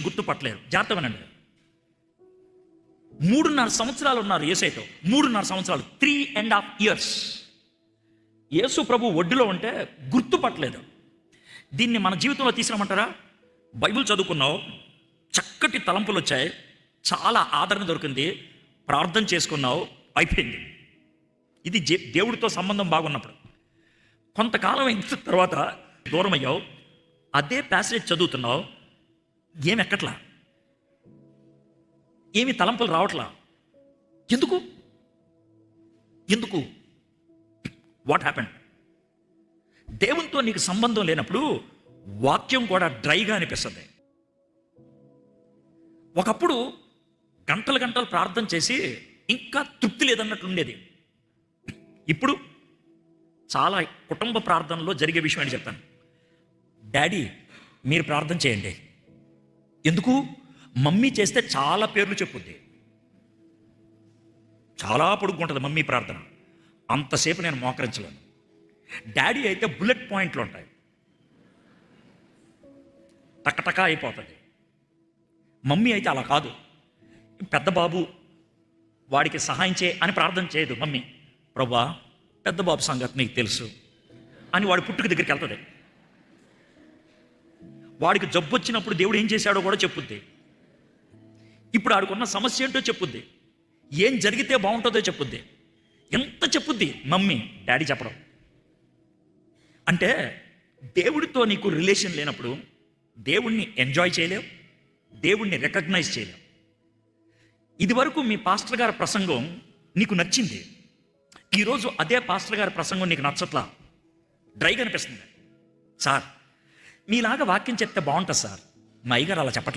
గుర్తుపట్టలేరు. జాగ్రత్తగానండి. 3.5 సంవత్సరాలు ఉన్నారు యేసయ్యతో. 3.5 సంవత్సరాలు, 3.5 years. యేసు ప్రభు ఒడ్డులో ఉంటే గుర్తుపట్టలేదు. దీన్ని మన జీవితంలో తీసుకురమ్మంటారా? బైబిల్ చదువుకున్నావు, చక్కటి తలంపులు వచ్చాయి, చాలా ఆదరణ దొరికింది, ప్రార్థన చేసుకున్నావు, అయిపోయింది. ఇది దేవుడితో సంబంధం బాగున్నప్పుడు. కొంతకాలం అయిన తర్వాత దూరం అయ్యావు, అదే ప్యాసేజ్ చదువుతున్నావు, ఏమి ఎక్కట్లా, ఏమి తలంపులు రావట్లా. ఎందుకు ఎందుకు వాట్ హ్యాపెన్? దేవునితో నీకు సంబంధం లేనప్పుడు వాక్యం కూడా డ్రైగా అనిపిస్తుంది. ఒకప్పుడు గంటలు గంటలు ప్రార్థన చేసి ఇంకా తృప్తి లేదన్నట్లు ఉండేది. ఇప్పుడు చాలా కుటుంబ ప్రార్థనలో జరిగే విషయం అని చెప్తాను. డాడీ మీరు ప్రార్థన చేయండి. ఎందుకు? మమ్మీ చేస్తే చాలా పేర్లు చెప్పుద్ది, చాలా పొడుగుంటుంది మమ్మీ ప్రార్థన, అంతసేపు నేను మోకరించలేను. డాడీ అయితే బుల్లెట్ పాయింట్లు ఉంటాయి, టకటకా అయిపోతుంది. మమ్మీ అయితే అలా కాదు. పెద్ద బాబు వాడికి సహాయం చేయి అని ప్రార్థన చేయదు మమ్మీ. ప్రభా పెద్ద బాబు సంగతి నీకు తెలుసు అని వాడి పుట్టుక దగ్గరికి వెళ్తుంది. వాడికి జబ్బు వచ్చినప్పుడు దేవుడు ఏం చేశాడో కూడా చెప్పుద్ది. ఇప్పుడు ఆడుకున్న సమస్య ఏంటో చెప్పుద్ది, ఏం జరిగితే బాగుంటుందో చెప్పుద్ది. ఎంత చెప్పుద్ది మమ్మీ, డాడీ చెప్పడం. అంటే దేవుడితో నీకు రిలేషన్ లేనప్పుడు దేవుణ్ణి ఎంజాయ్ చేయలేవు, దేవుణ్ణి రికగ్నైజ్ చేయలేవు. ఇది వరకు మీ పాస్టర్ గారి ప్రసంగం నీకు నచ్చింది, ఈరోజు అదే పాస్టర్ గారి ప్రసంగం నీకు నచ్చట్లా, డ్రైగా అనిపిస్తుంది. సార్ మీలాగా వాక్యం చెప్తే బాగుంటుంది సార్, మా అయ్యగారు అలా చెప్పట్లేదు.